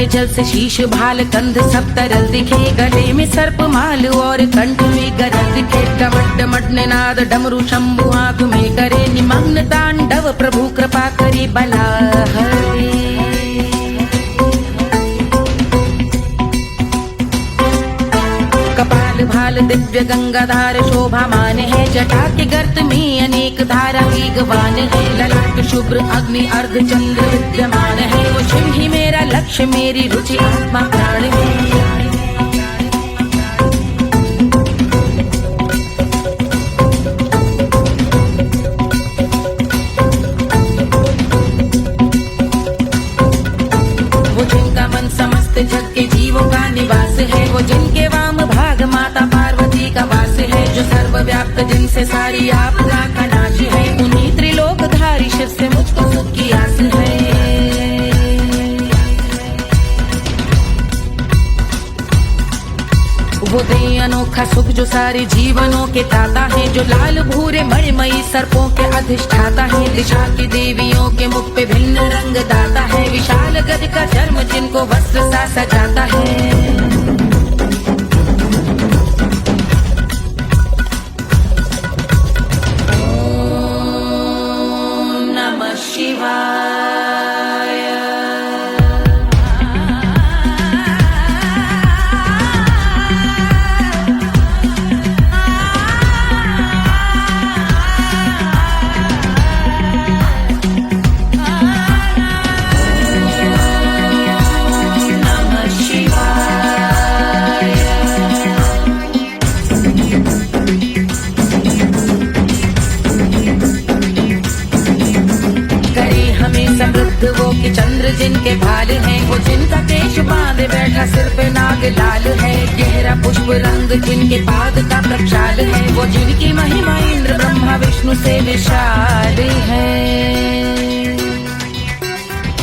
के जल से शीश भाल कंध सब तरल दिखे, गले में सर्प माल और कंठ में गरज दिखे। डमट डमट निनाद डमरू शंभु हाथ में करे निमग्न तांडव, प्रभु कृपा करे बला हरे। कपाल भाल दिव्य गंगाधार शोभामान है, जटा के गर्त में अनेक धारा वेगवान है। ललाट शुभ्र अग्नि अर्ध चंद्र विद्यमान है, वो शिव ही मेरा लक्ष्य मेरी रुचि आत्मा प्राण है। वो जिनका मन समस्त जग के जीवों का निवास है, वो जिनके वाम भाग माता पार्वती का वास है। जो सर्वव्याप्त जिनसे सारी आपदा का नाश है, उन्हीं त्रिलोकधारी शिव से मुझको सुख की आस है। वो दे अनोखा सुख जो सारे जीवनों के दाता है, जो लाल भूरे मणिमयी सर्पों के अधिष्ठाता है। दिशा की देवियों के मुख पे भिन्न रंग दाता है, विशाल गज का चर्म जिनको वस्त्र सा सजाता है। वो कि चंद्र जिनके भाल हैं, वो जिनका केश बांधे बैठा सिर पे नाग लाल है। गहरा पुष्प रंग जिनके पाद का प्रक्षाल है, वो जिनकी महिमा इंद्र ब्रह्मा विष्णु से विशाल है।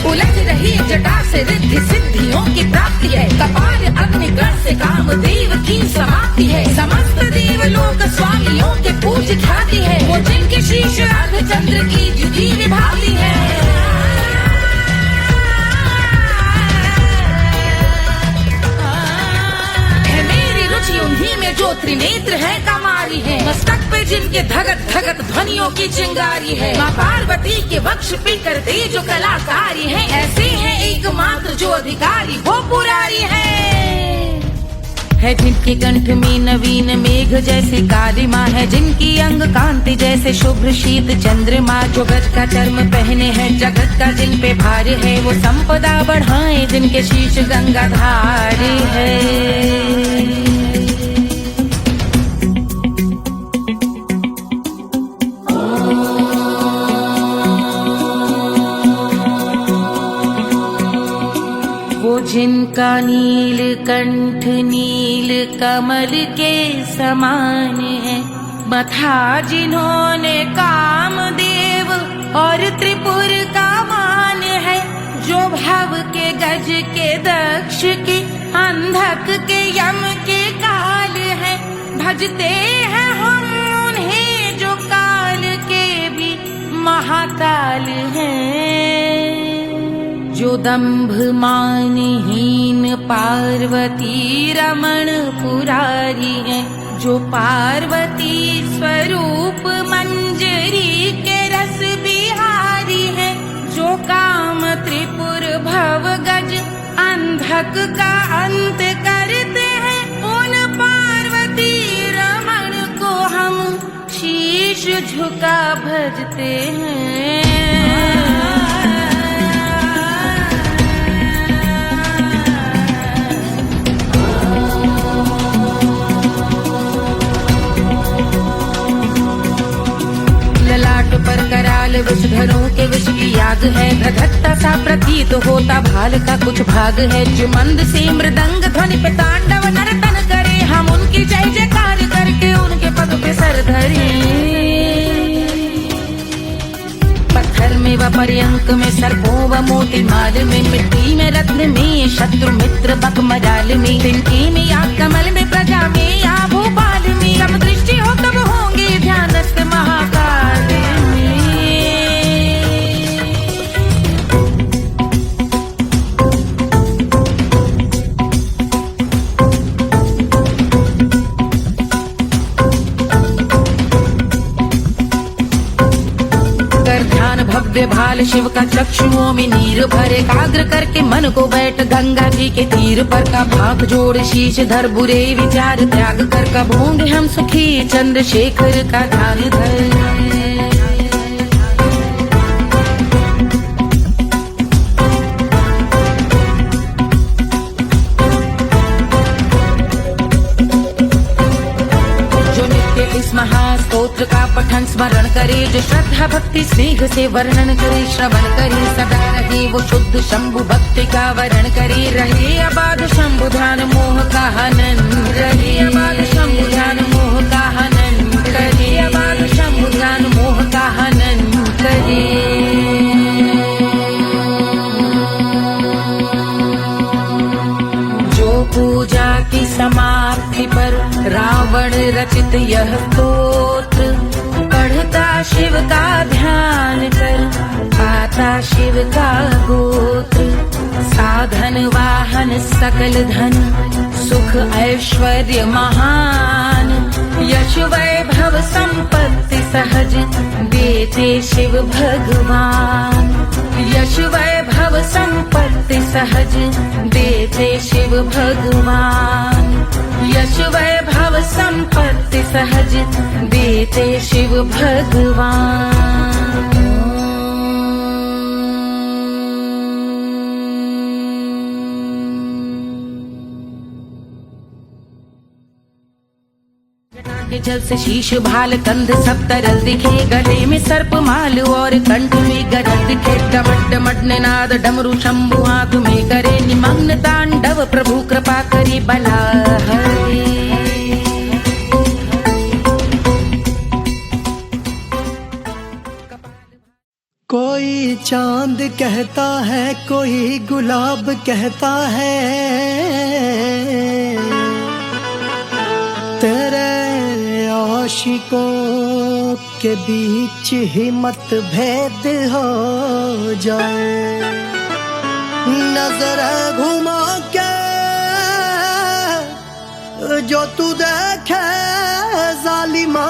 उलझ रही जटा से रिद्धि सिद्धियों की प्राप्ति है, कपाल अग्निगण से कामदेव की समाप्ति है। समस्त देवलोक स्वामियों के पूज ख्याति है, वो जिनके शीश अर्ध चंद्र की जुदी विभाती है। उन्हीं में जो त्रिनेत्र है कमारी है, मस्तक पे जिनके धगत धगत ध्वनियों की चिंगारी है। माँ पार्वती के वक्ष पे करते जो कलाकारी है, ऐसे हैं एकमात्र जो अधिकारी वो पुरारी है। जिनके कंठ में नवीन मेघ जैसे काली माँ है, जिनकी अंग कांति जैसे शुभ्र शीत चंद्रमा। जो गज का चर्म पहने हैं जगत का जिन पे भार है, वो संपदा बढ़ाए जिनके शीश गंगाधार है। जिनका नील कंठ नील कमल के समान है, मथा जिन्होंने कामदेव और त्रिपुर का मान है। जो भव के गज के दक्ष के अंधक के यम के काल है, भजते हैं हम उन्हें जो काल के भी महाकाल हैं। जो दंभ मानहीन पार्वती रमण पुरारी है, जो पार्वती स्वरूप मंजरी के रस बिहारी है। जो काम त्रिपुर भव गज अंधक का अंत करते हैं, उन पार्वती रमण को हम शीश झुका भजते हैं। पर कराल विषधरों के विष की याग है, धधकता सा प्रतीत होता भाल का कुछ भाग है। जो मंद से मृदंग ध्वनि पे तांडव नर्तन करे, हम उनकी जय जयकार करके उनके पद पे सर धरे। पत्थर में व पर्यंक में सर्पों व मोती माल में, मिट्टी में रत्न में शत्रु मित्र बक मजाल में, तिनके में या कमल में प्रजा में या भोपाल में। जब दृष्टि हो तब होंगे ध्यानस्थ महाकाल में। लाल शिव का चक्षुओं में नीर भरे, एकाग्र करके मन को बैठ गंगा जी के तीर पर का भाग जोड़ शीश धर बुरे विचार त्याग कर कबूंगे हम सुखी चंद्रशेखर का ध्यान धर। इस महास्तोत्र का पठन स्मरण करे, जो श्रद्धा भक्ति स्नेह से वर्णन करे, श्रवण करे सदा रहे वो शुद्ध शंभु भक्ति का वर्ण करे, रहे अबाध शंभु ध्यान मोह का हनन, रहे अबाध शंभु ध्यान मोह का हनन करे, अबाध शंभु ध्यान मोह का हनन करे। पूजा की समाप्ति पर रावण रचित यह स्तोत्र, पढ़ता शिव का ध्यान कर पाता शिव का गोत्र, साधन वाहन सकल धन सुख ऐश्वर्य महान, यश वैभव संपत्ति सहज देते शिव भगवान, यश वैभव संपत्ति सहज देते शिव भगवान, यश वैभव संपत्ति सहज देते शिव भगवान। के जल से शीश भाल कंध सब तरल दिखे, गले में सर्प माल और कंठ में गरज दिखे, डमट डमट निनाद डमरू शंभु हाथ में करे, निमग्न तांडव प्रभु कृपा करे बला हरे। कोई चांद कहता है, कोई गुलाब कहता है, तेरे आशिकों के बीच ही मतभेद हो जाए, नजर घुमा के जो तू देखे जालिमा,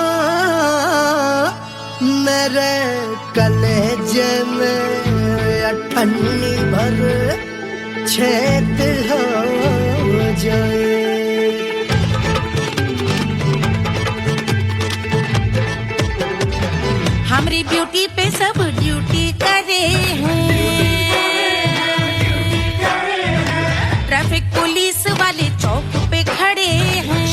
मेरे कलेजे में अठन्नी भर छेद हो जाए। हमारी ब्यूटी पे सब ड्यूटी करे हैं, ट्रैफिक पुलिस वाले चौक पे खड़े हैं,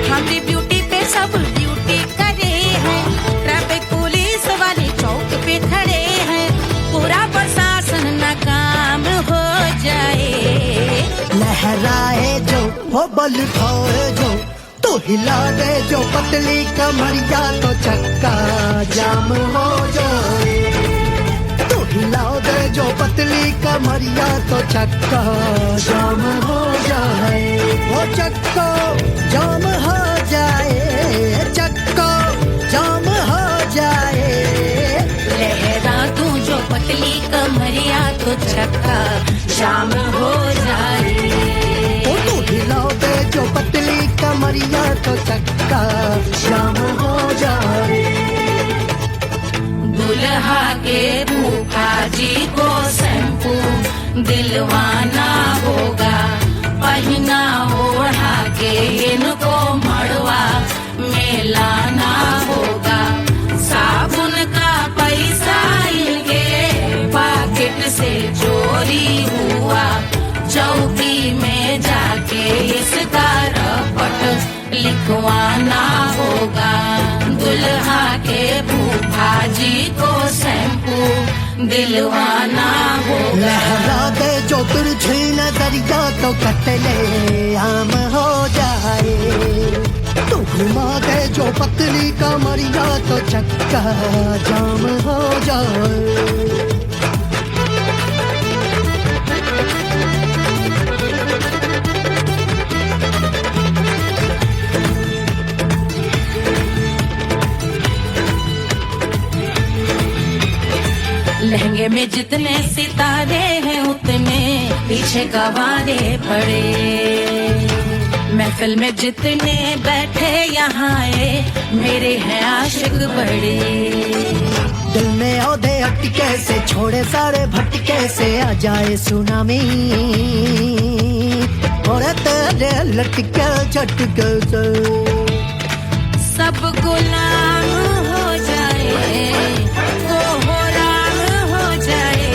हमारी ब्यूटी पे सब ड्यूटी करे हैं, ट्रैफिक पुलिस वाले चौक पे खड़े हैं, पूरा प्रशासन नाकाम हो जाए, लहराए जो वो बल खाए जो, तो हिला दे जो पतली कमरिया, तो चक्का जाम हो जाए, तो हिला दे जो पतली कमरिया, तो चक्का जाम हो जाए, वो चक्का जाम हो जाए, चक्का जाम हो जाए, लहरा तू जो पतली कमरिया, तो चक्का जाम हो जाए, तो हिला दे जो पतली कमरिया, तो चक्का जाम हो जाए। दुल्हा के फूफा जी को शैम्पू दिलवाना होगा, पहना ओढ़ा के इनको मड़वा में लाना होगा, साबुन का पैसा इनके पॉकेट से चोरी हुआ, चौकी में जाके इसका रपट लिखवाना होगा, दुल्हा के फूफा जी को शैम्पू दिलवाना होगा। लहरा दे जो तिरछी नजरिया, तो कतले आम हो जाए, तो घुमा दे जो पतली कमरिया, तो चक्का जाम हो जाए। लहंगे में जितने सितारे हैं उतने पीछे गवारे पड़े, महफिल में जितने बैठे यहाँ आए मेरे हैं आशिक बड़े। दिल में औधे अटके से छोड़े सारे भटके से आ जाए सुनामी और तेरे लटके झटके से सब गुलाम हो जाए वो हो राम हो जाए।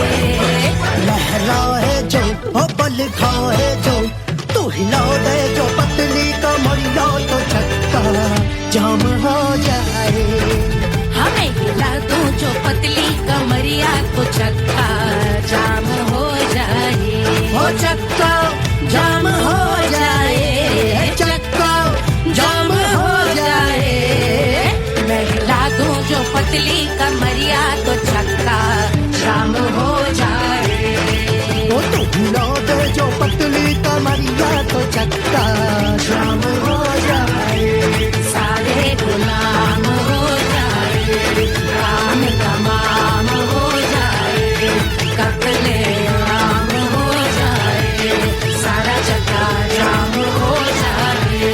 लहराए जो ओ बल खाए जो तू हिला दे जो पतली कमरिया तो चक्का जाम हो जाए। हमें हिला दूं जो पतली कमरिया तो चक्का जाम हो जाए। ओ चक्का जाम हो जाए, चक्का जाम हो जाए। मैं हिला दूं जो पतली कमरिया तो चक्का जाम हो जाए। ओ तू हिला दे जो पतली कमरिया तो चक्का जाम हो जाए। सारे गुलाम हो जाए काम तमाम हो जाए। कत्ले आम हो जाए सारा चक्का जाम हो जाए।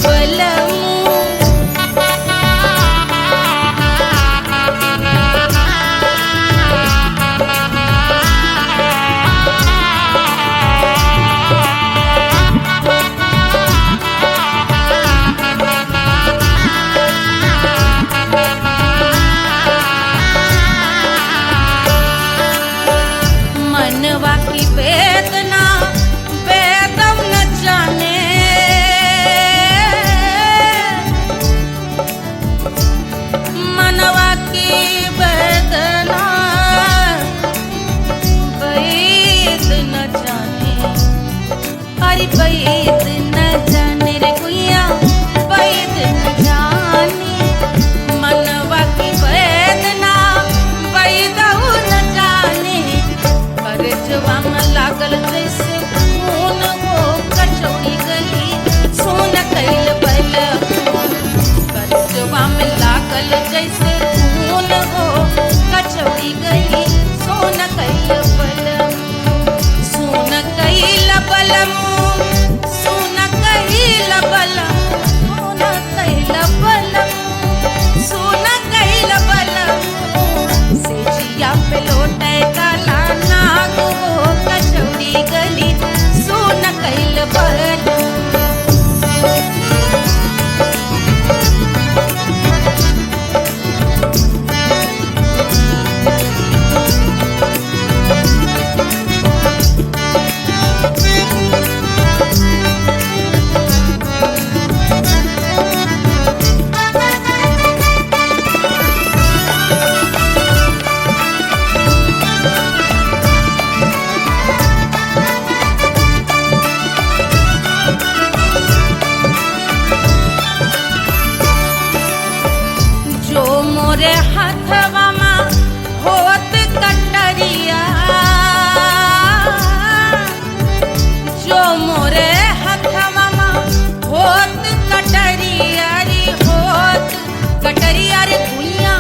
बलमू। मनवा की वेदना वेदम न जाने, मनवा की वेदना वेद न जाने, अरे वेद न जाने रे गुइया, वेद न जाने। मनवा की वेदना वेद न जाने, करजवा में लागल जैसे खून वो कचौड़ी गली, सोन कैल बलमू। करजवा में लागल जैसे खून वो कचौड़ी गली, सोन कैल बलमू। सोन कैल बलमू, सोन कैल बलमू, सोन कैल बलमू, सोन कैल बलमू। सेजिया पे लोटे काला नाग वो कचौड़ी गली, सोन कैल बलमू। जो मोरे हथवा में होत कटरिया, जो मोरे हथवा में होत कटरिया रे, होत कटरिया रे भुइया,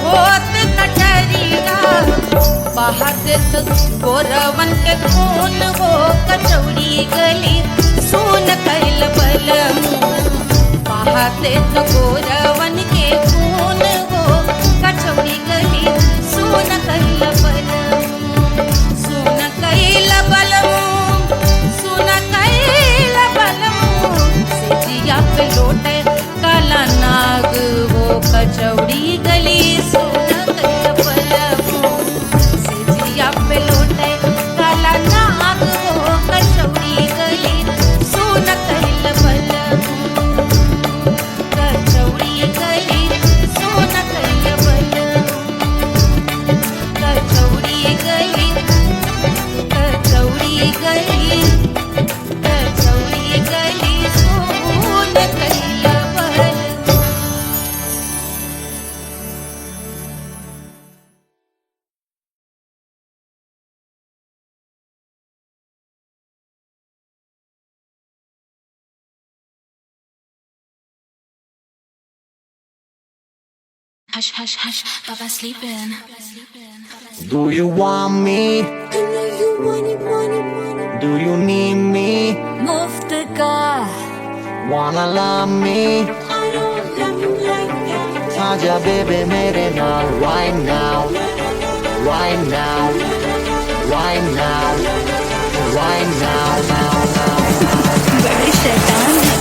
होत कटरिया। बहा देत गोरवन के खून वो कचौड़ी गली, सोन कैल बलमू। बहा देत गोरवन के खून वो कचौड़ी गली, सोन कैल बलमू। सोन कैल बलमू, सोन कैल बलमू। सेजिया पे लोटे काला नाग वो कचौड़ी गली, सोन कैल बलमू। सेजिया पे लोटे काला नाग वो कचौड़ी गली, सोन कैल बलमू। कचौड़ी गली, सोन कैल बलमू। कचौड़ी गली, कचौड़ी गली, कचौड़ी गली, सोन कैल बलमू। Hush, hush, hush, Baba sleeping. Do you want me? I know you want it, want it, want it. Do you need me? Muftaga, Wanna love me? I don't love you like that. Aja baby mere naal right now, right now, right now, right now, now, now. बड़े शैतान है।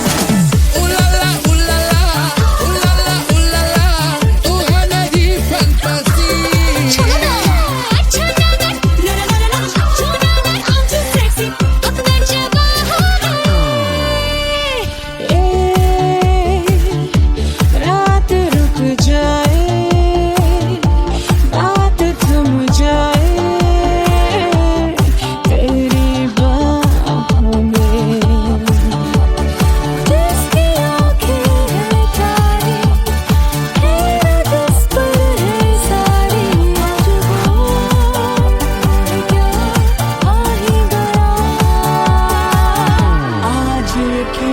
रात रुक जाए, बात थम जाए, तेरी बाहों में। जिसकी आँखें हैं तारी, मेरा जिस पर है सारी, आज वो क्या आ ही गया। आज की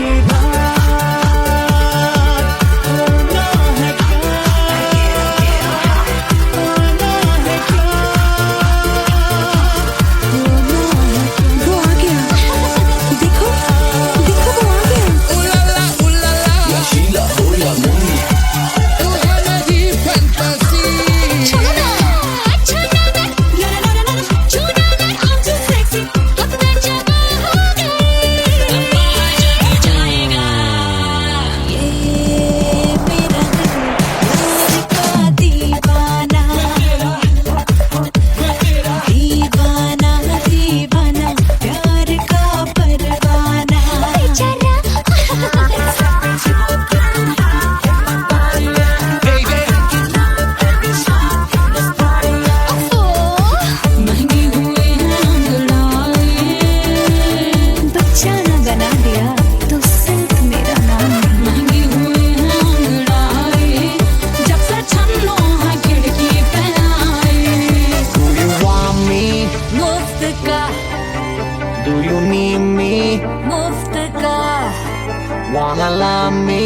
wanna love me?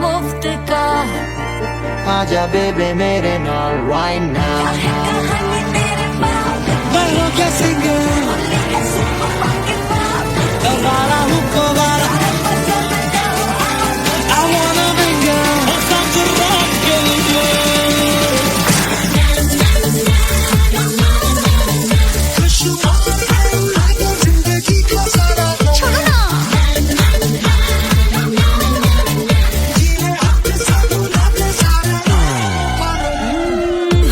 मुफ्त का आजा बेबे मेरे नाल right now. कहानी तेरे बाप मैं हो क्या सिंगर वाला हूँ कोवाला I wanna be girl और साथ रॉक के लिए जिंदगी का सारा छोड़ो ना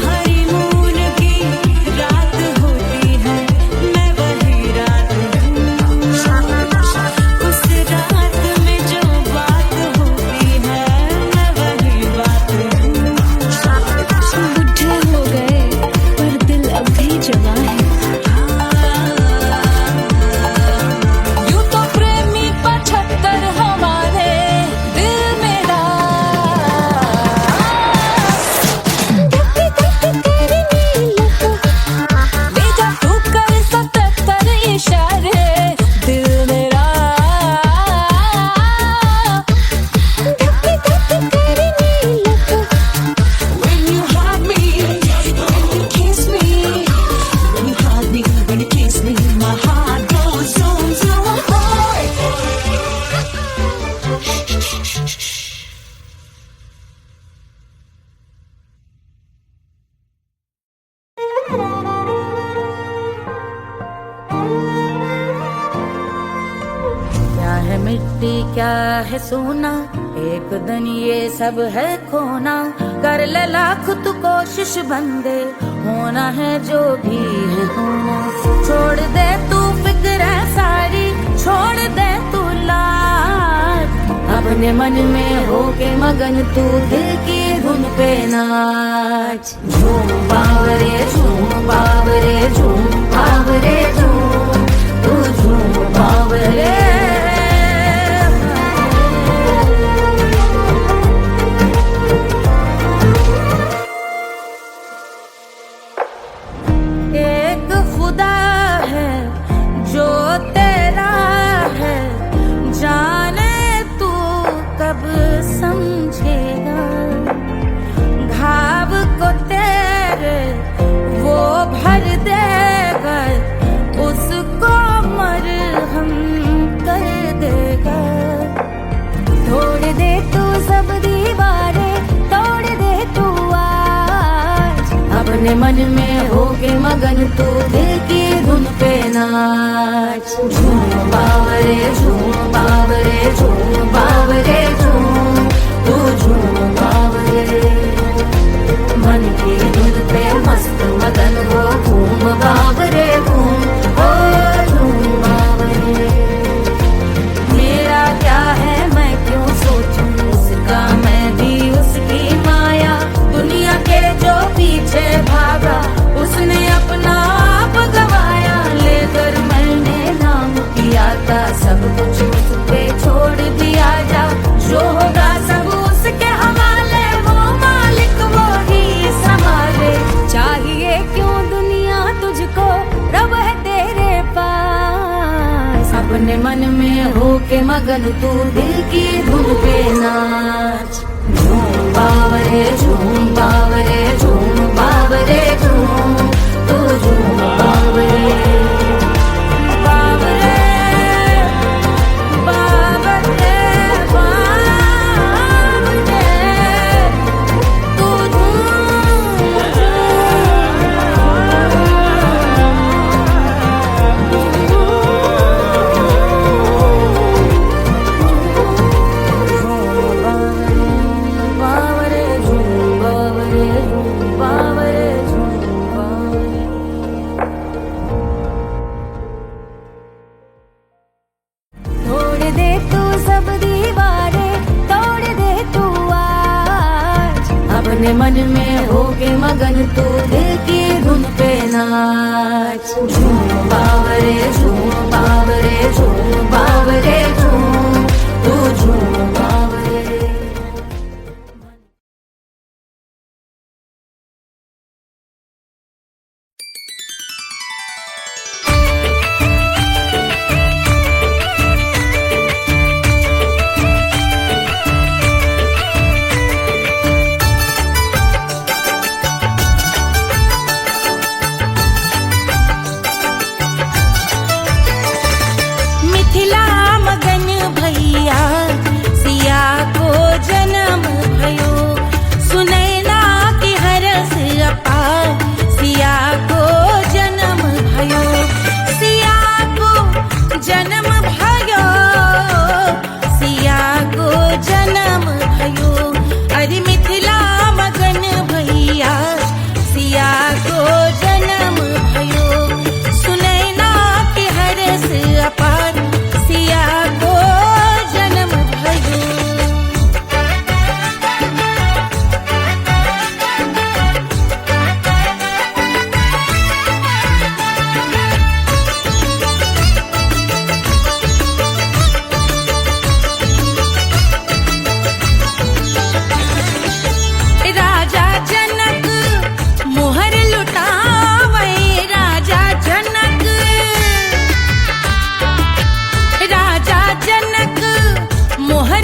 हनीमून की रात होती है मैं वही रात हूँ उस रात में जो बात होती है मैं वही बात हूँ बुढ़े हो गए पर दिल अब भी जवां है यूं तो प्रेमी 75 हमारे दिल मेरा तेरी नीलक बेजा तू कर 77 इशारे दिल मेरा तेरी नीलक When you hug me, when you kiss me, when you hug me, when you kiss me, my heart goes zoom zoom. क्या है मिट्टी क्या है सोना, एक दिन ये सब है खोना। कर ले लाख तू कोशिश बंदे, होना है जो भी है होना। छोड़ दे तू फिक्र सारी, छोड़ दे तू लाज, अपने मन में होके मगन तू दिल की धुन पे नाच। झूम बावरे झूम बावरे झूम बावरे झूम, तू झूम बावरे। एक खुदा है जो तेरा है, जाने तू कब समझेगा। घाव को तेरे वो भर देगा, उसको मरहम कर देगा। तोड़ दे तू सब दीवारें, तोड़ दे तू आज, अपने मन में होके मगन तू दिल की धुन पे नाच। झूम बावरे झूम बावरे झूम बावरे झूम, तू झूम बावरे। मन की धुन पे मस्त मगन हो, घूम बावरे घूम, ओ झूम बावरे। मेरा क्या है मैं क्यों सोचूं उसका, मैं भी उसकी माया। दुनिया के जो पीछे भागा, उसने अपना आप गवाया। लेकर मैंने नाम किया था, सब कुछ उस पे छोड़ दिया जा। जो होगा सब उसके हवाले, वो मालिक वो ही संभाले। चाहिए क्यों दुनिया तुझको, रब है तेरे पास। अपने मन में होके मगन तू दिल की धुन पे नाच। झूम बावरे झूम बावरे झूम बावरे झूम, तू झूम बावरे। बावरे बावरे बावरे, तू बावरे झूम बावरे झूम बावरे झूम बावरे। तोड़ दे तू सब दीवारें, तोड़ दे तू आज, अपने मन में होके मगन तू दिल की धुन पे नाच। झूम बावरे झूम बावरे झूम बावरे झूम, तू झूम बावरे।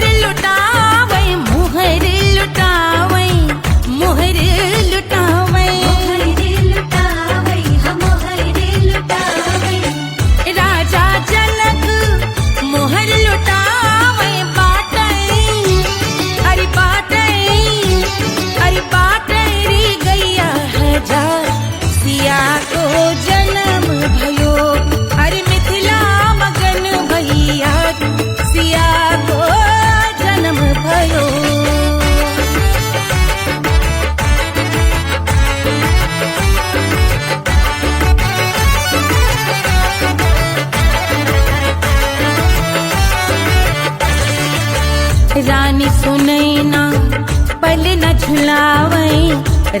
मोहर लुटावे मोहर लुटावे मोहर लुटावे राजा जनक मोहर लुटावे बाटे अरे बाटे अरे बाटे रे गैया हजार सिया को जन्म भयो अरे मिथिला मगन भैया सिया को जन्म भयो रानी सुनैना पल न झुलावे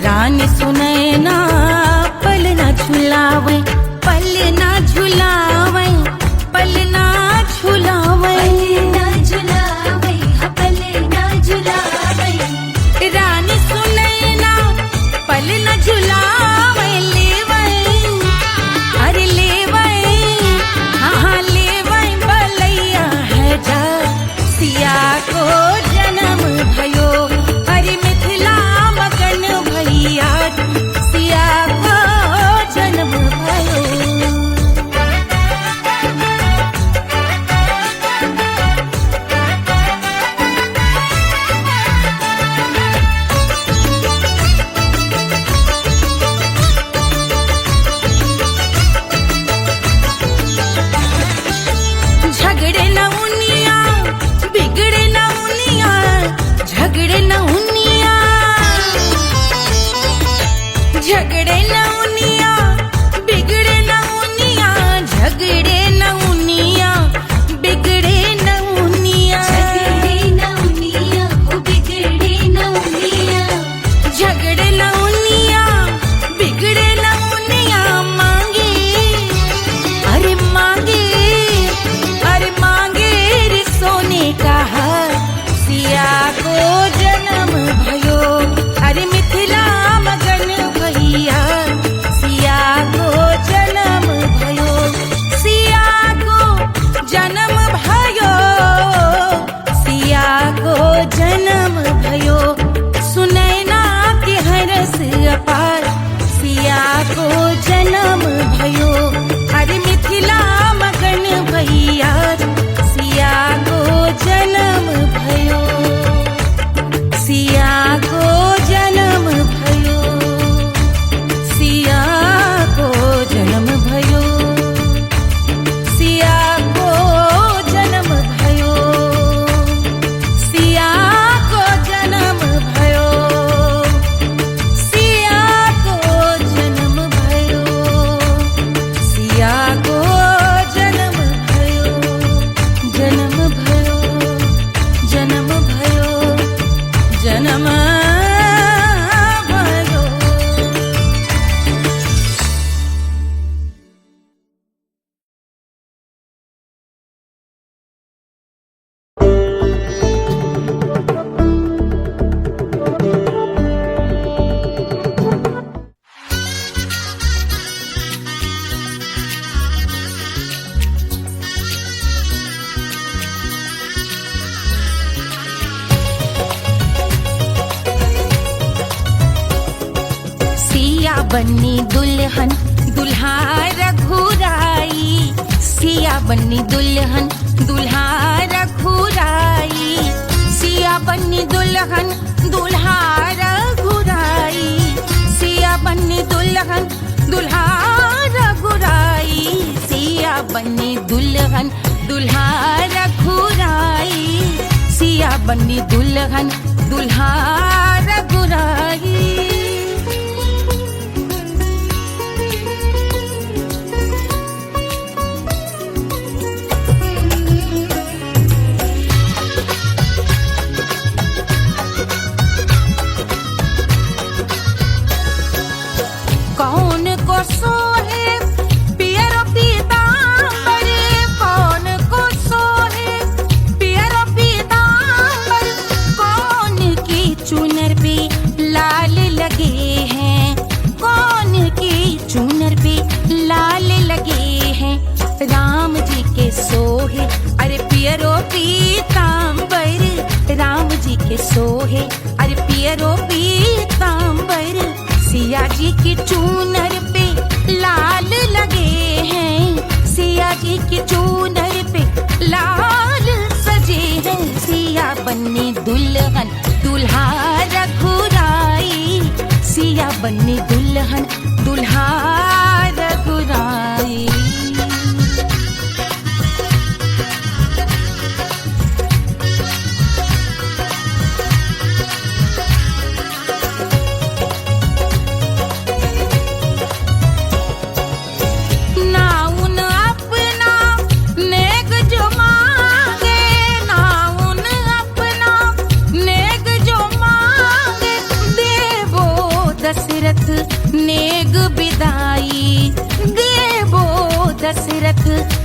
रानी सुनैना पल न झुलावे पल न झुलावे पल न झुलावे रानी सुनैना पल न झुलावे लेवे अरे लेवे हाँ लेवे बलैया है जा सिया को जन्म भयो अरे मिथिला मगन भैया सिया को जन्म भयो झगड़े न उनिया बिगड़े न उनिया झगड़े न उनिया झगड़े न उनिया बिगड़े न उनिया झगड़े न उनिया बिगड़े न उनिया झगड़े न उनिया बिगड़े न उनिया मांगे अरे मांगे अरे मांगे रे सोने का हार सिया को जन्म भयो अरे मिथिला मगन भैया सिया को जन्म भयो सिया को जन्म भयो सिया को जन्म भयो सुनैना के हरस अपार सिया को जन्म भयो अरे मिथिला मगन भैया सिया को जन्म भयो सिया को जन्म भयो सिया को जन्म भयो सिया को जन्म भयो सिया को जन्म भयो सिया को जन्म भयो सिया को जन्म भयो जन्म भयो जन्म भयो जन्म भयो सिया बन्नी दुल्हन दुल्हा रघुराई सिया बन्नी दुल्हन दुल्हा रघुराई सिया बन्नी दुल्हन दुल्हा रघुराई सिया बन्नी दुल्हन दुल्हा रघुराई सिया बन्नी दुल्हन दुल्हा रघुराई सिया बन्नी दुल्हन दुल्हा रघुराई कौन को सोहे पियरो पीतांबर कौन को सोहे पियरो पीतांबर कौन की चुनर पे लाल सोहे अरे पियरो पीतांबर, सिया जी की चूनर पे लाल लगे हैं, सिया जी की चूनर पे लाल सजे हैं। सिया बन्नी दुल्हन दुल्हा रघुराई, सिया बन्नी दुल्हन दुल्हा रघुराई। नेग बिदाई देवो दशरथ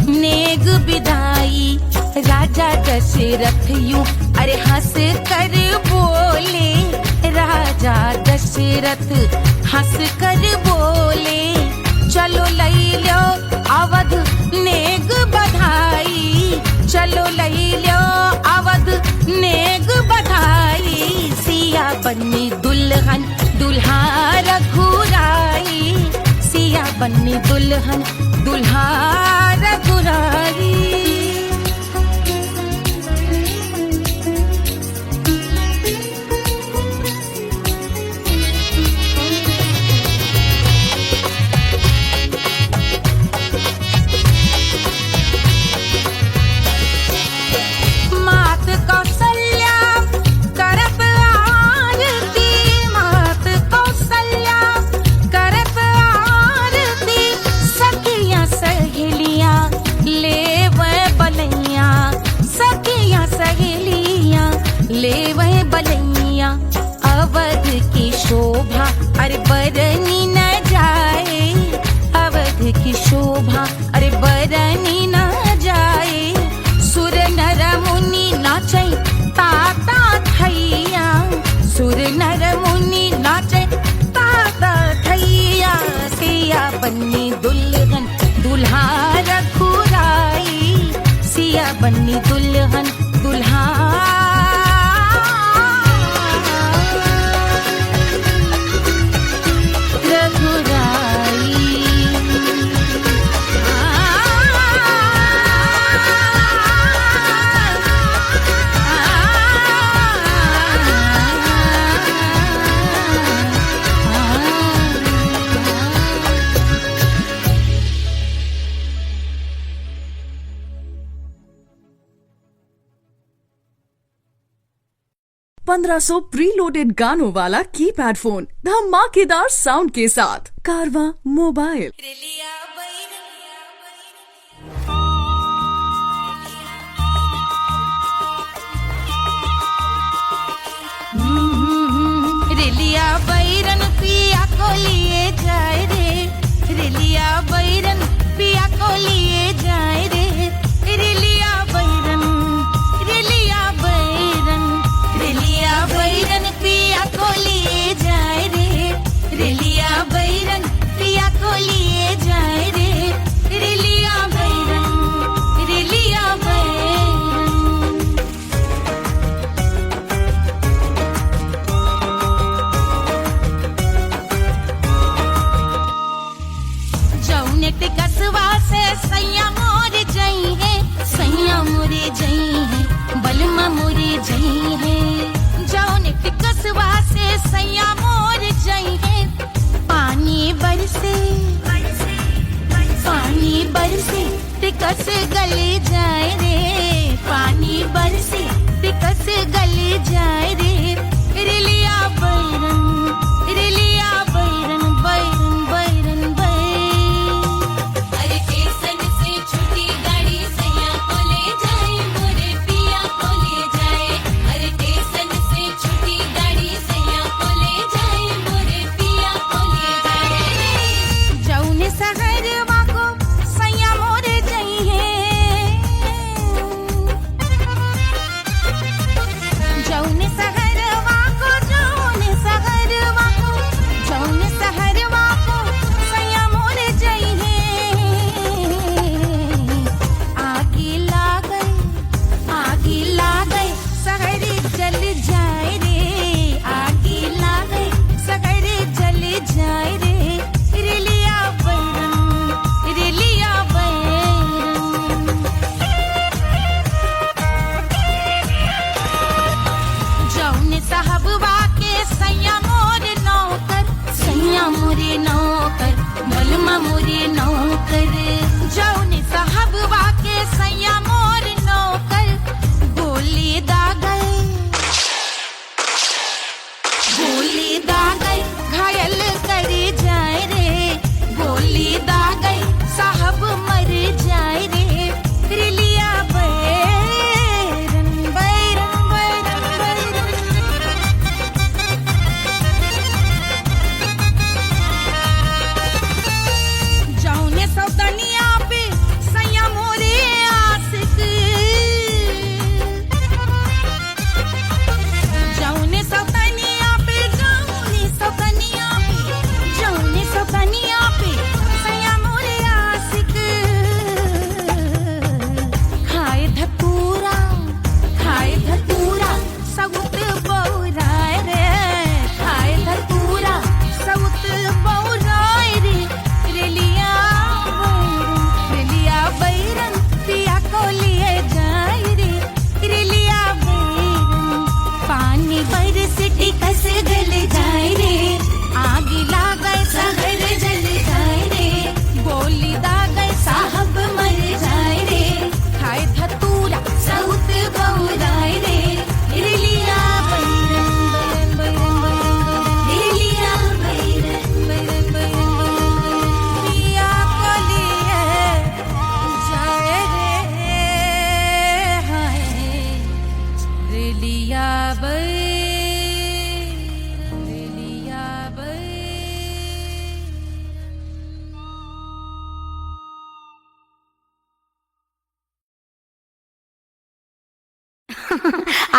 नेग बिदाई। राजा दशरथ यूं अरे हंस कर बोले, राजा दशरथ हंस कर बोले, चलो लई लो अवध नेग बधाई, चलो लई लो अवध नेग बधाई। सिया बन्नी दुल्हन दुल्हा रघुराई, सिया बन्नी दुल्हन दुल्हा रघुराई। मात कौशल्या करत आरती, मात कौशल्या करत आरती, सखियां सहेलियां लेवे बलैया, सखियां सहेलियां लेवे बलैया। अवध की शोभा अरे बरनी न जाए, अवध की शोभा अरे बरनी न जाए। सुर नर मुनि नाचे ताता थैया, सुर नर मुनि नाचे ताता थैया। सिया बन्नी दुल्हन दुल्हा रघुराई, सिया बन्नी दुल्हन दुल्हा ₹1500 प्रीलोडेड गानों वाला कीपैड फोन धमाकेदार साउंड के साथ कारवा मोबाइल। रेलिया बैरन पिया को लिए जाए रे, रेलिया बैरन पिया को लिए जाए रे। रेलिया बैरन, रेलिया बैरन, रेलिया बैरन पिया को लिए जाए रे, रेलिया बैरन पिया को लिए जाए रे। रेलिया बैरन, रेलिया बैरन। जौने टिकसवा से सैया मोर जई है, सैया मोरे जई है, बलमा मोरे जई है। जौने टिकसवा से सैया मोर जई है, पानी बरसे, पानी बरसे टिकस गले जाए रे, पानी बरसे टिकस गले जाए रे। रेलिया बैरन, रेलिया बैरन, बैरन बैरन बैरन। अरे स्टेशन से छुट्टी गाड़ी सैया को ले जाए, मोरे पिया को ले जाए। अरे स्टेशन से छुट्टी गाड़ी सैया को ले जाए, मोरे पिया को ले जाए। जौने सहरवा को सैया मोरे जई है, मुरे नौकर बलमा मुरे नौकर जौने साहब वाके सैया मोर नौकर गोली दागल घायल कर जाए रे गोली दागल साहब मर जाए रे रिलिया बैरन बैरन बैरन बैरन जौने सौदनिया पे सैया मोरे आशिक जौने सौदनिया पे सैया मोरे आशिक खाए धतूरा सउत बौराय रे खाए धतूरा सउत बौराय रे रेलिया बैरन पिया को लिए जाए रे रेलिया बैरन पानी बरस टिकस गल जाए रे आग लागै सगर जल जाए रे गोली दागै साहब मर जाए रे खाए धतूरा सउत बौराय रे रिलिया बैरन बैरन बैरन बैरन पिया को लिए जाए रे हाय रिलिया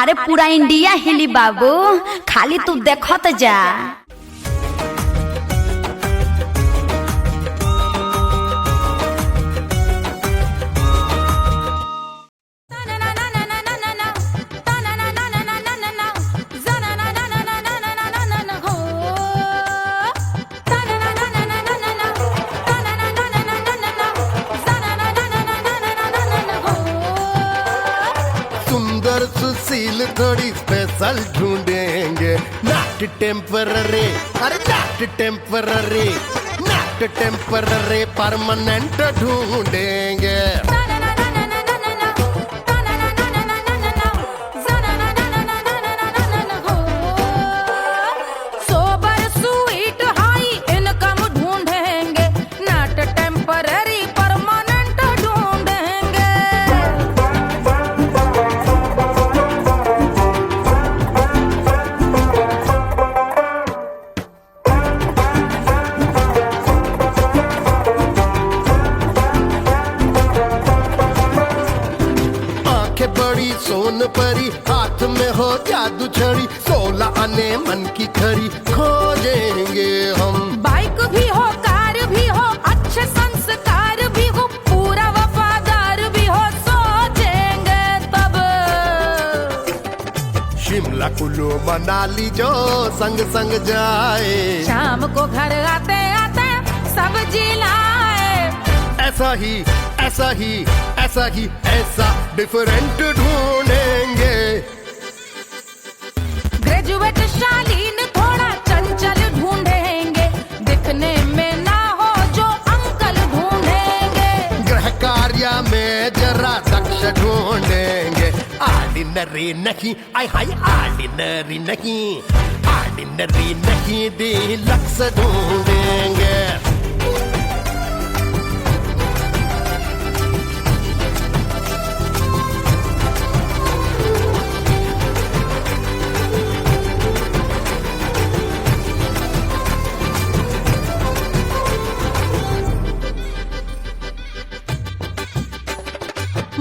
अरे पूरा इंडिया हिली बाबू, खाली तू देखत जा। सुशील थोड़ी स्पेशल ढूंढेंगे नॉट टेम्पररी अरे नॉट टेम्पररी परमानेंट ढूंढेंगे सोबर स्वीट हाई इनकम ढूंढेंगे नॉट टेम्पररी परमानेंट ढूंढेंगे बड़ी सोन परी हाथ में हो जादू छड़ी 16 आने मन की खरी खोजेंगे हम बाइक भी हो कार भी हो अच्छे संस्कार भी हो पूरा वफादार भी हो सोचेंगे तब शिमला कुल्लू मनाली जो संग संग जाए शाम को घर आते आते सब्जी लाए ऐसा डिफरेंट ढूंढेंगे ग्रेजुएट शालीन थोड़ा चंचल ढूंढेंगे दिखने में ना हो जो अंकल ढूंढेंगे गृह कार्य में जरा दक्ष ढूंढेंगे ऑर्डिनरी नहीं ऑर्डिनरी नहीं डीलक्स ढूंढेंगे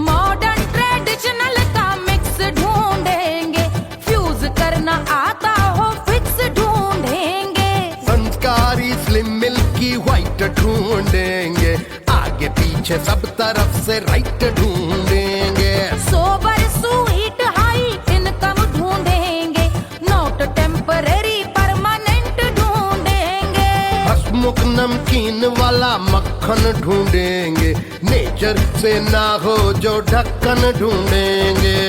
मॉडर्न ट्रेडिशनल का मिक्स ढूंढेंगे फ्यूज करना आता हो फिक्स ढूंढेंगे संस्कारी स्लिम मिल्की व्हाइट ढूंढेंगे आगे पीछे सब तरफ से राइट ढूंढेंगे सोबर स्वीट हाई इनकम ढूंढेंगे नॉट टेम्पररी परमानेंट ढूंढेंगे हंसमुख नमकीन वाला मक्खन ढूंढेंगे नेचर से ना हो जो ढक्कन ढूंढेंगे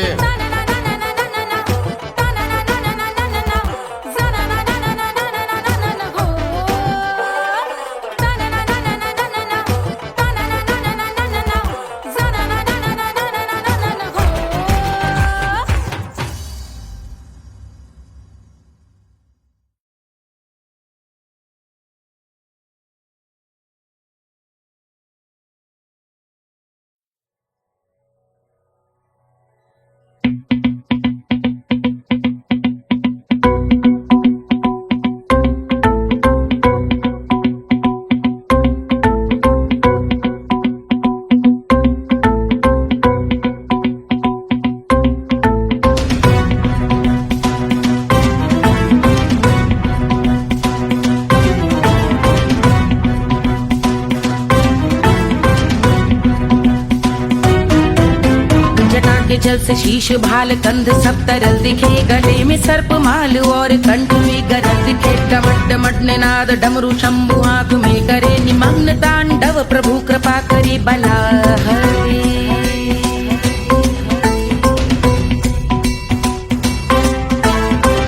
जल से शीश भाल कंध सब तरल दिखे, गले में सर्प माल और कंठ में गरज दिखे। डमट डमट निनाद डमरू शंभु आंख में करे निमग्न तांडव, प्रभु कृपा करे बला हरे।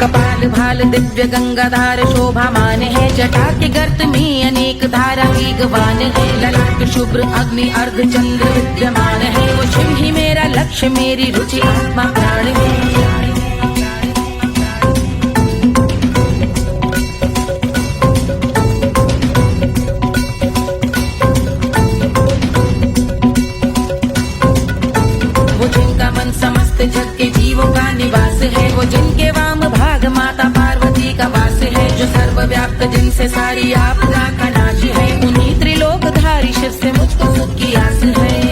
कपाल भाल दिव्य गंगाधार शोभामान है, जटा के गर्त में अनेक धारा वेगवान है। ललाट शुभ्र अग्नि अर्ध चंद्र विद्यमान है, वो शिव ही मेरा लक्ष्य मेरी रुचि आत्मा प्राण है। वो जिनका मन समस्त जग के जीवों का निवास है, वो जिनके वाम भाग माता पार्वती का वास है। जो सर्वव्याप्त जिनसे सारी आपदा का नाश है, उन्हीं त्रिलोकधारी शिव से मुझको सुख की आस है।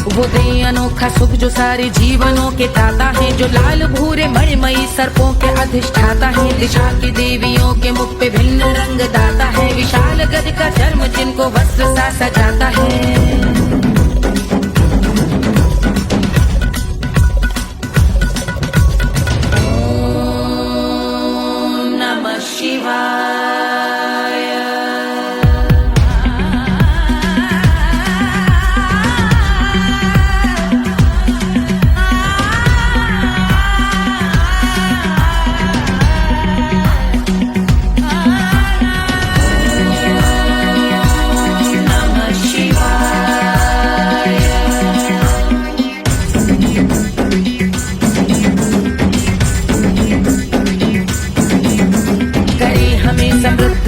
वो दे अनोखा सुख जो सारे जीवनों के दाता है, जो लाल भूरे मणिमयी सर्पों के अधिष्ठाता है। दिशा की देवियों के मुख पे भिन्न रंग दाता है, विशाल गज का चर्म जिनको वस्त्र सा सजाता है। ओम नमः शिवाय।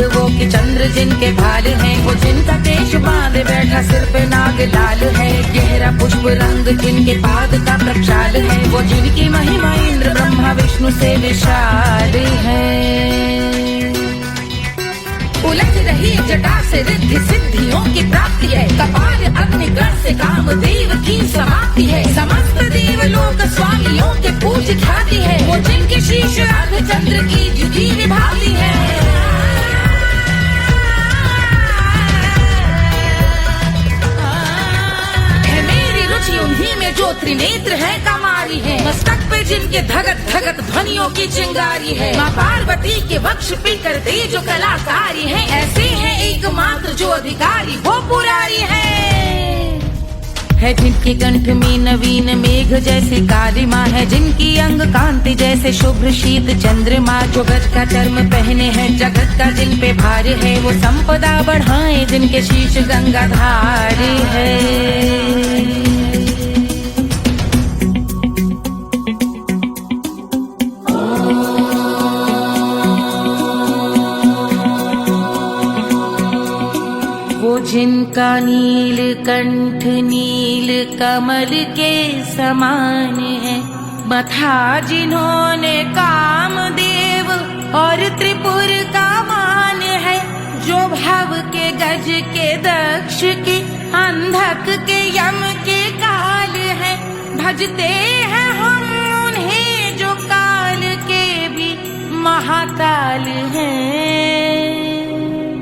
वो कि चंद्र जिनके भाल हैं, वो जिनका केश बांधे बैठा सिर पे नाग लाल है। गहरा पुष्प रंग जिनके पाद का प्रक्षाल है, वो जिनकी महिमा इंद्र ब्रह्मा विष्णु से विशाल है। उलझ रही जटा से रिद्धि सिद्धियों की प्राप्ति है, कपाल अग्निगण से कामदेव की समाप्ति है। समस्त देवलोक स्वामियों के पूज ख्याति है, वो जिनके शीश अर्ध चंद्र की जुदी विभाती है। उन्हीं में जो त्रिनेत्र है कमारी है, मस्तक पे जिनके धगत धगत ध्वनियों की चिंगारी है। माँ पार्वती के वक्ष पे करते जो कलाकारी है, ऐसे हैं एकमात्र जो अधिकारी वो पुरारी है। जिनके कंठ में नवीन मेघ जैसे काली माँ है, जिनकी अंग कांति जैसे शुभ्र शीत चंद्रमा। जो गज का चर्म पहने हैं जगत का जिन पे भार है, वो संपदा बढ़ाए जिनके शीश गंगाधार है। जिनका नील कंठ नील कमल के समान है, मथा जिन्होंने कामदेव और त्रिपुर का मान है। जो भव के गज के दक्ष के अंधक के यम के काल है, भजते हैं हम उन्हें जो काल के भी महाकाल हैं।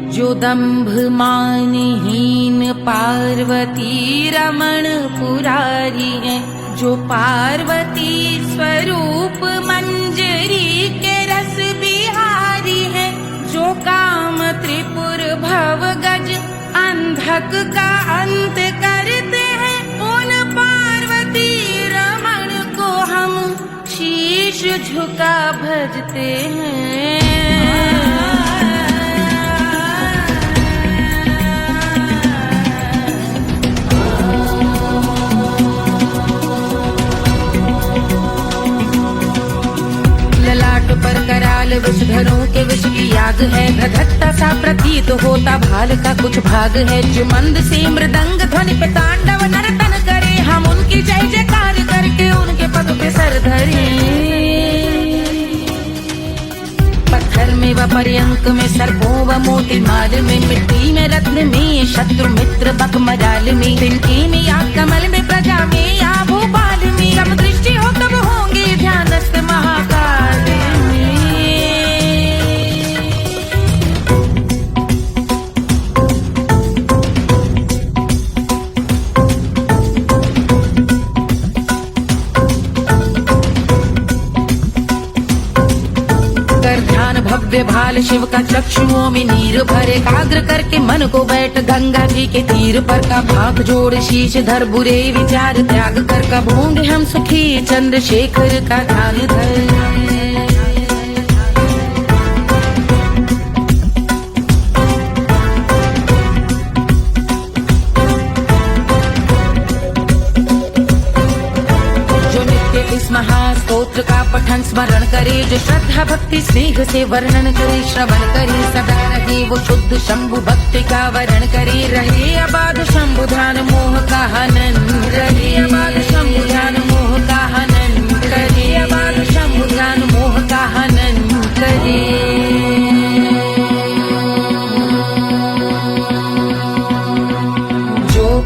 जो दंभ मानहीन पार्वती रमण पुरारी है, जो पार्वती स्वरूप मंजरी के रस बिहारी है। जो काम त्रिपुर भव गज अंधक का अंत करते हैं, उन पार्वती रमण को हम शीश झुका भजते हैं। पर कराल विषधरों के विष की याग है, धधकता सा प्रतीत होता भाल का कुछ भाग है। जो मंद से मृदंग ध्वनि पे तांडव नर्तन करे, हम उनकी जय जयकार करके उनके पद पे सर धरे। पत्थर में व पर्यंक में सर्पों व मोती माल में, मिट्टी में रत्न में शत्रु मित्र बक मजाल में, तिनके में या कमल में प्रजा में या भोपाल में। जब दृष्टि हो तब होंगे ध्यानस्थ महाकाल में। भव्य भाल शिव का चक्षुओं में नीर भरे एकाग्र करके मन को बैठ गंगा जी के तीर पर का भाग जोड़ शीश धर बुरे विचार त्याग कर कब होंगे हम सुखी चंद्रशेखर का ध्यान धर। इस महास्तोत्र का पठन स्मरण करे जो श्रद्धा भक्ति स्नेह से वर्णन करे श्रवण करे सदा रहे वो शुद्ध शंभु भक्ति का वर्ण करे रहे अबाध शंभु ध्यान मोह का हनन रहे अबाध शंभु ध्यान मोह का हनन करे अबाध शंभु ध्यान मोह का हनन करे।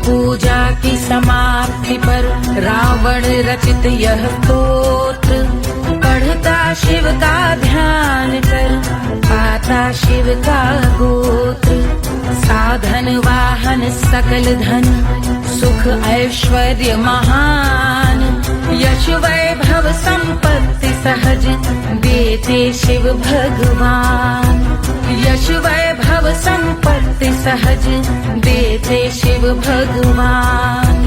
पूजा की समाप्ति पर रावण रचित यह स्तोत्र पढ़ता शिव का ध्यान कर पाता शिव का गोत्र साधन वाहन सकल धन सुख ऐश्वर्य महान यश वैभव संपत्ति सहज देते शिव भगवान यश वैभव संपत्ति सहज देते शिव भगवान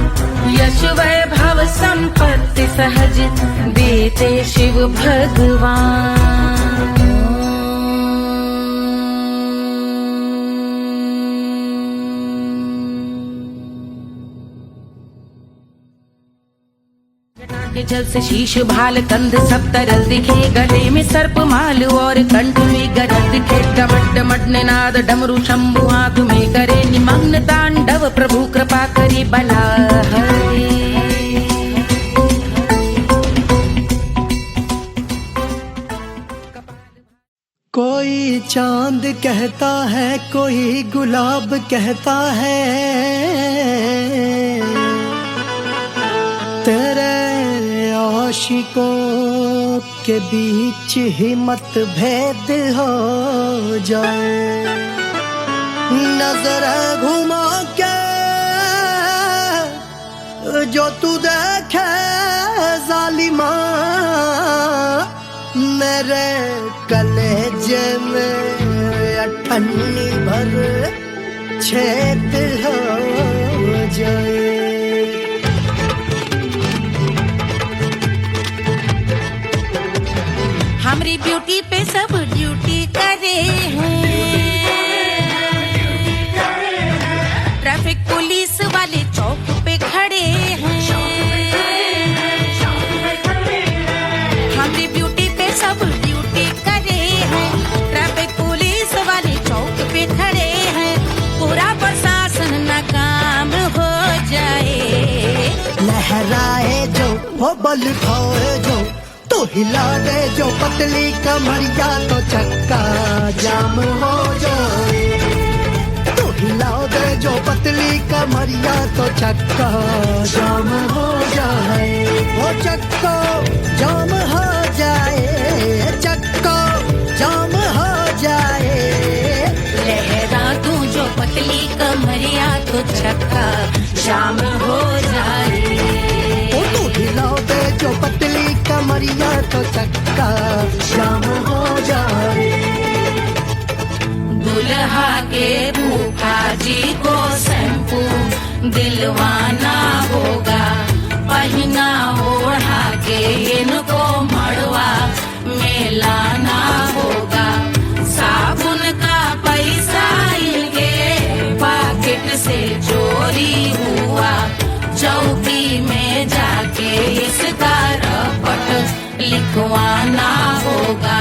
यश वैभव संपत्ति सहज देते शिव भगवान। के जल से शीश भाल कंध सब तरल दिखे गले में सर्प माल और कंठ में गरज दिखे डमट डमट निनाद डमरू शंभु हाथ में करे निमग्न तांडव प्रभु कृपा करे बला हरे। कोई चांद कहता है कोई गुलाब कहता है तेरे आशिकों के बीच ही मतभेद हो जाए नजर घुमा के जो तू देखे जालिमा मेरे कलेजे में अठन्नी भर छेद हो जाए। हमारी ब्यूटी पे सब ड्यूटी करे हैं ट्रैफिक पुलिस वाले चौक पे खड़े हैं हमारी ब्यूटी पे सब ड्यूटी करे हैं ट्रैफिक पुलिस वाले चौक पे खड़े हैं पूरा प्रशासन नाकाम हो जाए। लहराए जो वो बल खाए जो तो हिला दे जो पतली कमरिया तो चक्का जाम हो जाए तो हिला दे जो पतली कमरिया तो चक्का जाम हो जाए वो चक्का जाम हो जाए चक्का जाम हो जाए। लहरा तू जो पतली कमरिया तो चक्का जाम हो जाए तो हिला दे जो पतली कमरिया तो चक्का जाम हो जाए। दुल्हा के फूफा जी को शैम्पू दिलवाना होगा पहना ओढ़ा के इनको मड़वा में लाना होगा साबुन का पैसा इनके पाकिट से चोरी हुआ चौकी में जाके इसका रपट लिखवाना होगा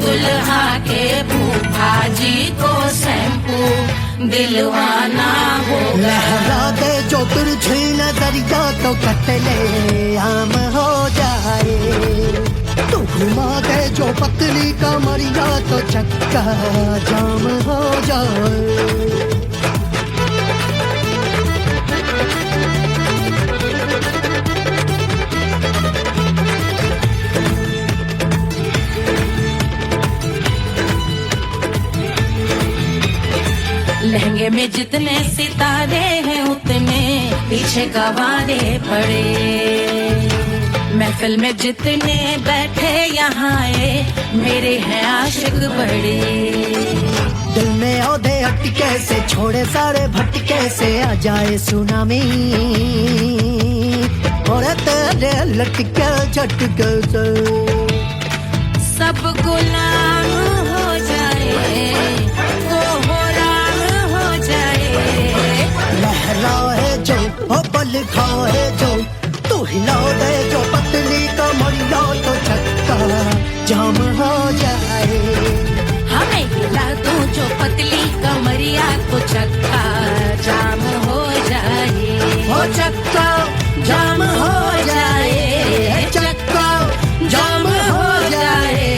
दुल्हा के फूफा जी को शैम्पू दिलवाना होगा। लहरा दे जो तिरछी नजरिया तो कतले आम हो जाए तू घुमा दे जो पतली कमरिया तो चक्का जाम हो जाए। लहंगे में जितने सितारे हैं उतने पीछे गवारे पड़े महफिल में जितने बैठे यहाँ आए मेरे हैं आशिक बड़े। दिल में औधे अटके से छोड़े सारे भटके से आ जाए सुनामी और तेरे लटके झटके से सब गुलाम हो जाए वो हो राम हो जाए। लहराए जो ओ बल खाए जो तू हिला दे जो पतली कमरिया तो चक्का जाम हो जाए। हमें हिला दूं जो पतली कमरिया तो चक्का जाम हो जाए। ओ चक्का जाम हो जाए, चक्का जाम हो जाए।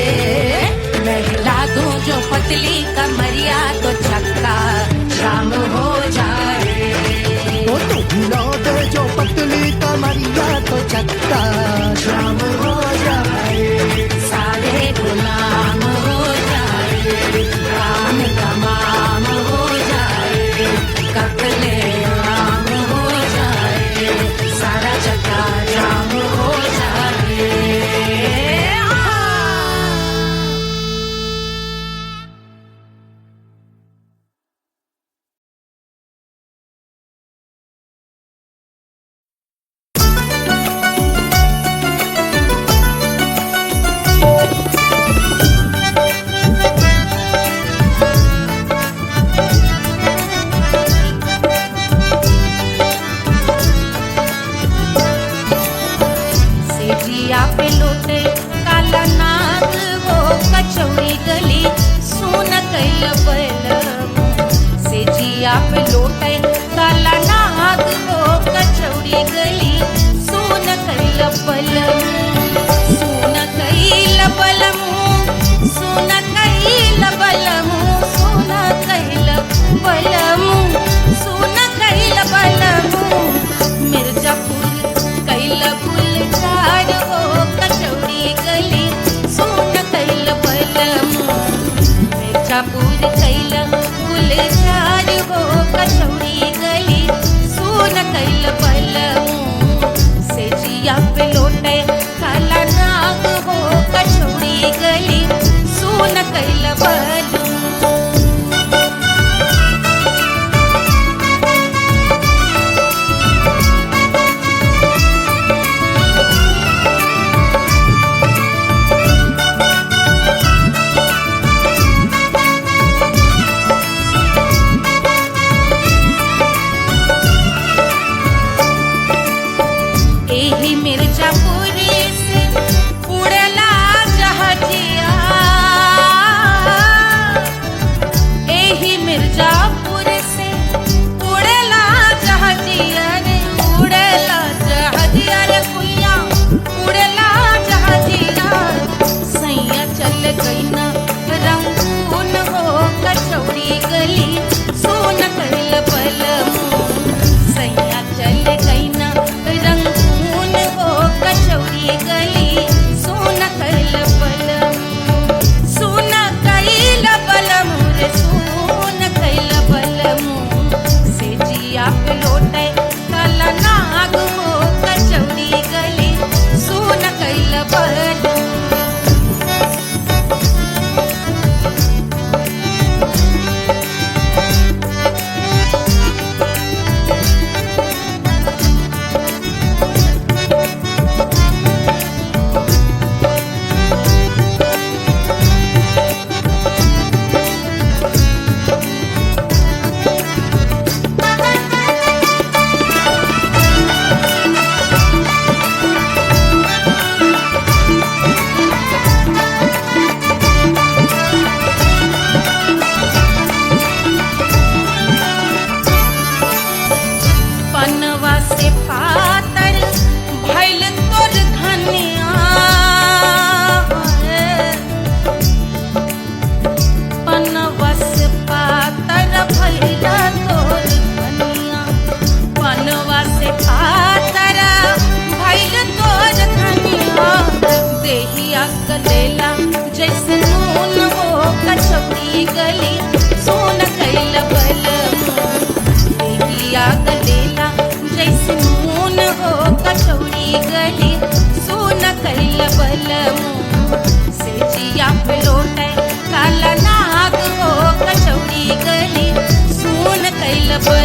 मैं हिला दूं जो पतली कमरिया तो चक्का जाम हो जाए। ओ तू हिला दे जो पतली कमरिया तो चक्का जाम हो जाए। सारे गुलाम हो जाए काम तमाम हो जाए। कत्ले आम हो जाए सारा चक्का जाम हो जाए। सेजिया पे लोटे काला नाग वो कचौड़ी गली सोन कैल बलम। सेजिया पे लोटे काला नाग वो कचौड़ी गली सोन कैल बलम। सोन कैल बलम सोन कैल बलम सोन कैल बलम सोन कैल बलम। मिर्जापुर कैल गुलजार हो कचौड़ी गली सोन कैल बलम। मिर्जापुर कैल गुलजार हो कचौड़ी गली सोन कैल बलम। सेजिया पे लोटे काला नाग हो कचौड़ी गली सोन कैल बलम। एही मिर्जापुर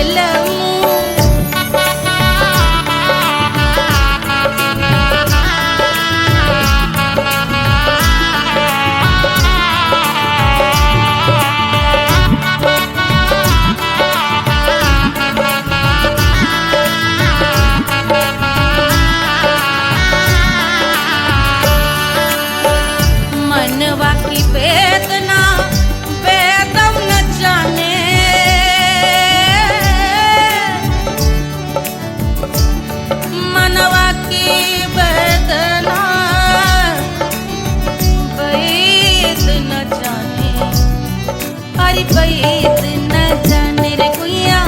बलमू मनवा की वेदना वेदम न जाने मनवा की वेदना वेद न जाने अरे वेद न जाने रे गुइया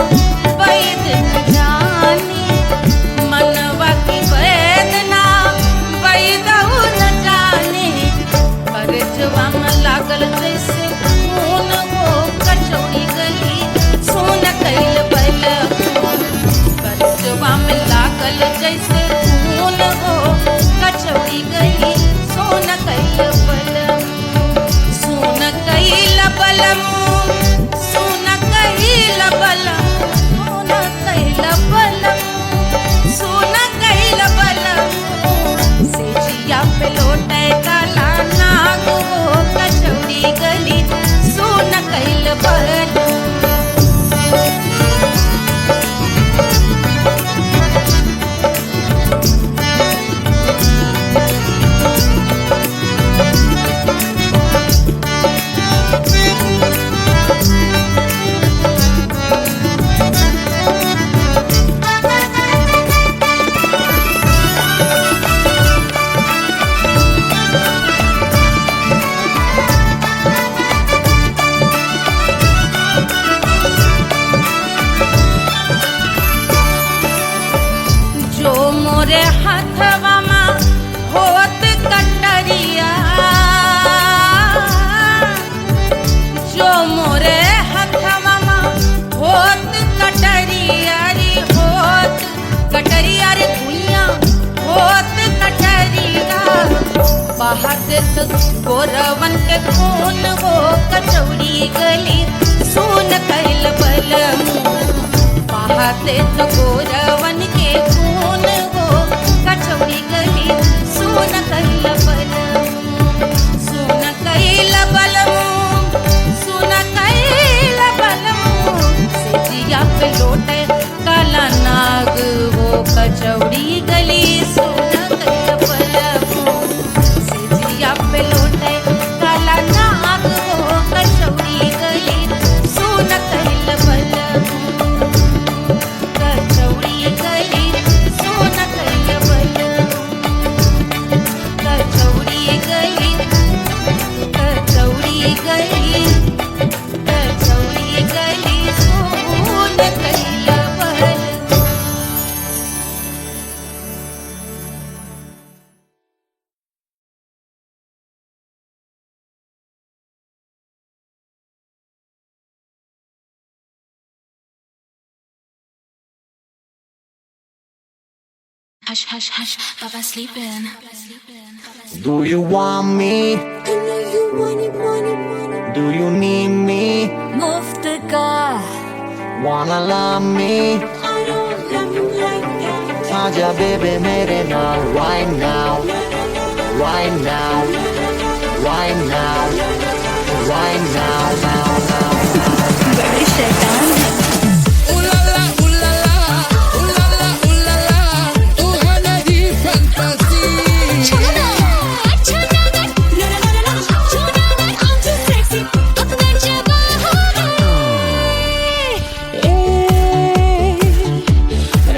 वेद न जाने मनवा की वेदना वेद न जाने परजवा में लागल जैसे खून वो कचौड़ी गली सोन कैल बल परजवा में लागल जैसे खून वो कचौड़ी गली सोन कैल बल सोन कैल बलम सोन कैल बलम सोन कैल बलम सोन कैल बलम से जिया पे लौटे काला नाग वो कचौड़ी गली सोन कैल बलम जो मोरे हाथवा में होत कटरिया जो मोरे हाथवा में होत कटरिया रे होत कटरिया रे भुइया होत कटरिया बाहर से गोरवन के खून वो कचौड़ी गली सोन कैल बलमू बहाते तो गोरवन के खून वो कचौड़ी गली सोन कैल बलमू सोन कैल बलमू सोन कैल बलमू से जिया पे लौटे काला नाग वो कचौड़ी गली सोन कैल बलमू से जिया पे लौटे काला नाग वो कचौड़ी गली सोन कैल बलमू कचौड़ी गली सोन कैल बलमू कचौड़ी गली कचौड़ी गली कचौड़ी गली सोन कैल बलमू Hush, hush, hush, Baba sleeping. Do you want me? Do you need me? मुफ्त का Wanna love me? आजा baby मेरे नाल right now, right now, right now, right now, now, now. बड़े शैतान हैं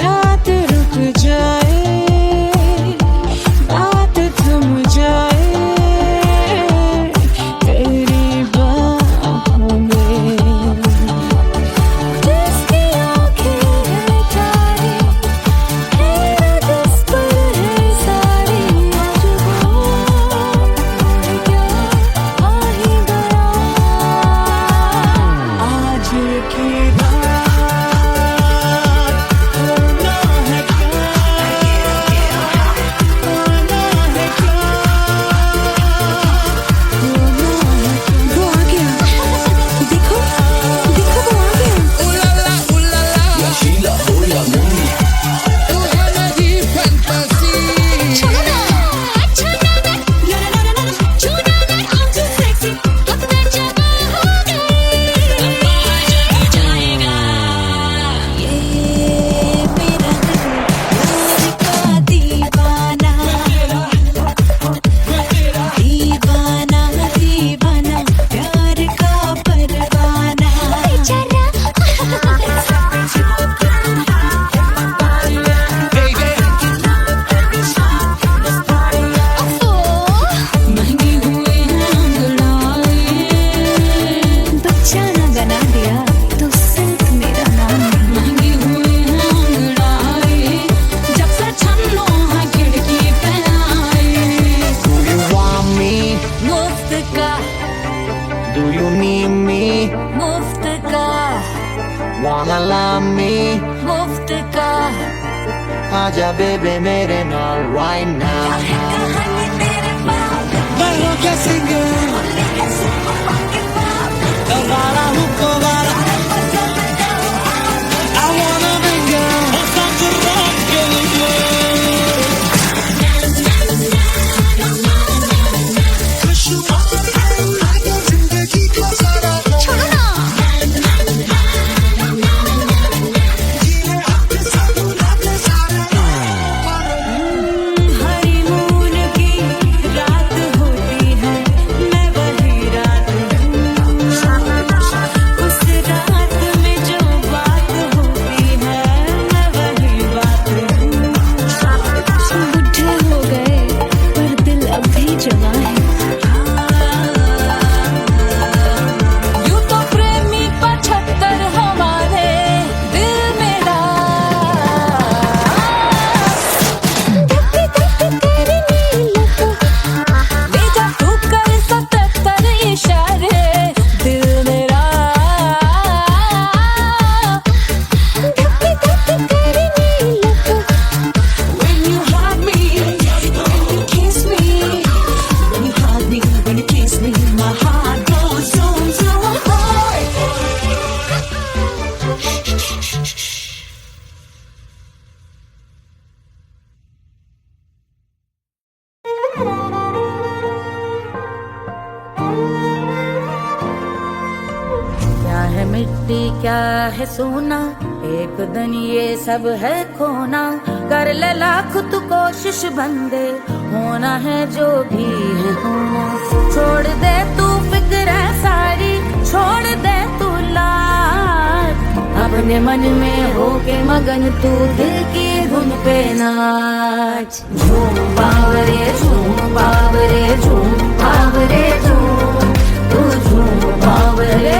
रात रुक जाए बात थम जाए तेरी बाहों में आजा बेबे मेरे नाल wine now मैं हूँ क्या सिंगर वाला हूँ वाला I wanna mingle और साथ rock के लिए जिंदगी का सारा छोड़ो ना हनीमून की रात होती है मैं वही रात हूँ उस रात में जो बात होती है मैं वही बात हूँ बुढ़े हो गए पर दिल अब भी जवां है यूं तो प्रेमी 75 हमारे दिल मेरा बेटा तू कर 77 इशारे दिल मेरा When you hug me, when you kiss me, when you hug me, when you kiss me, my heart goes zoom zoom. क्या है मिट्टी क्या है सोना एक दिन ये सब है खोना कर ले लाख तू कोशिश बंदे होना है जो भी है होना छोड़ दे तू फिक्र सारी छोड़ दे तू लाज अपने मन में होके मगन तू दिल की धुन पे नाच झूम बावरे झूम बावरे झूम बावरे झूम तू झूम बावरे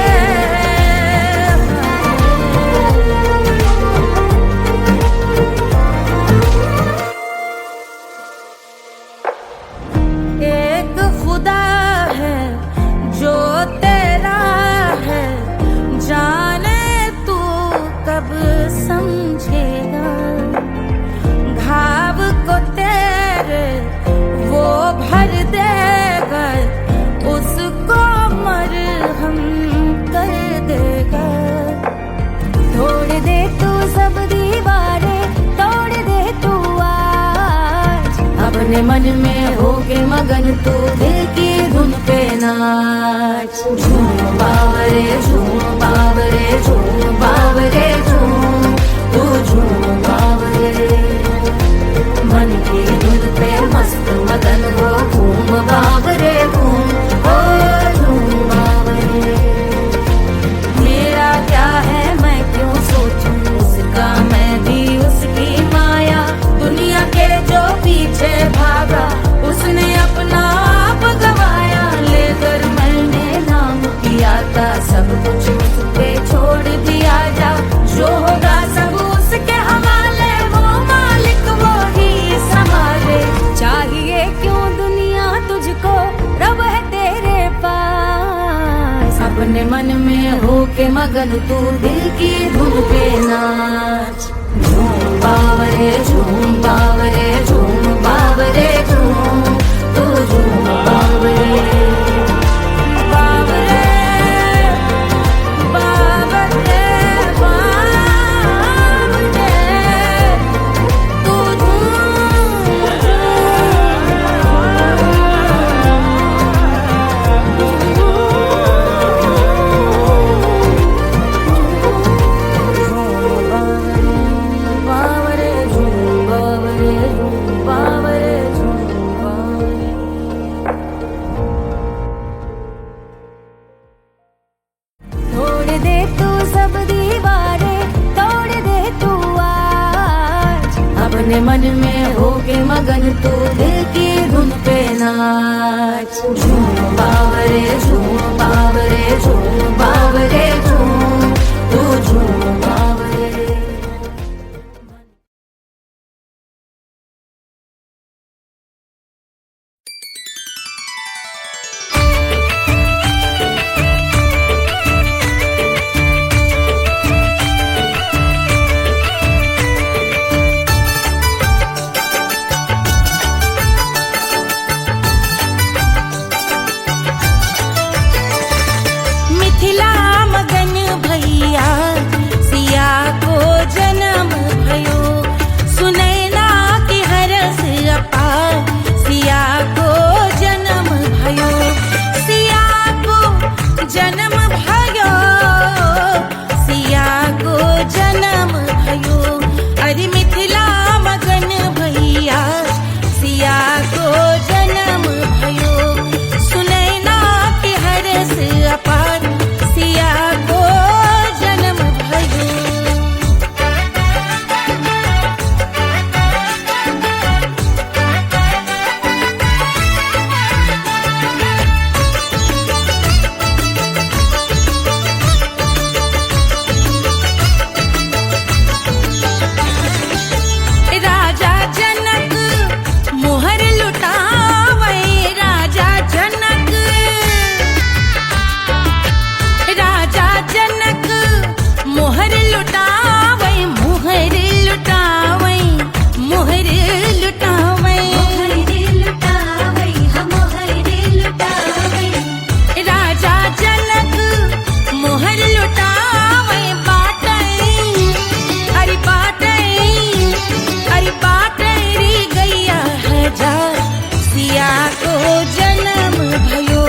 एक खुदा है जो तेरा है जाने तू कब समझेगा घाव को तेरे वो भर देगा उसको मरहम कर देगा तोड़ दे तू सब दीवारें तोड़ दे तू आज अपने मन में होके मगन तू दिल की धुन पे नाच झूम बावरे झूम बावरे झूम बावरे झूम तू झूम बावरे मन की धुन पे मस्त मगन हो घूम बावरे घूम ओ झूम बावरे मेरा क्या है मैं क्यों सोचूं उसका मैं भी उसकी माया दुनिया के जो पीछे भागा उसने अपना आप गवाया लेकर मैंने नाम किया था सब कुछ उस पे छोड़ दिया जा जो होगा सब उसके हवाले वो मालिक वो ही संभाले चाहिए क्यों दुनिया तुझको रब है तेरे पास अपने मन में होके मगन तू दिल की धुन पे नाच झूम बावरे झूम बावरे झूम बावरे झूम तू झूम बावरे बावरे बावरे बावरे तू बावरे झूम बावरे बावरे झूम बावरे तोड़ दे तू सब दीवारें तोड़ दे तू आज अपने मन में होके मगन तू दिल की धुन पे नाच झूम बावरे झूम बावरे झूम बावरे झूम तू झूम बावरे लुटावे राजा जनक मोहर लुटावे बाटे अरे बाटे अरे बाटे री गैया हजार सिया को जन्म भयो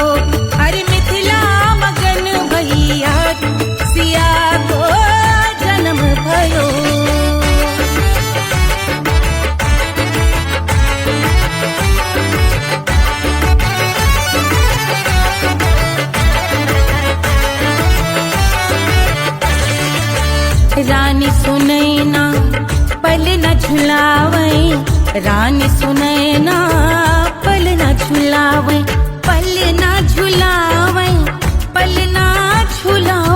अरे मिथिला मगन भैया सिया को जन्म भयो रानी सुनैना पल न झुलावे रानी सुनैना पल न झुलावे पल न झुलावे पल न झुलावे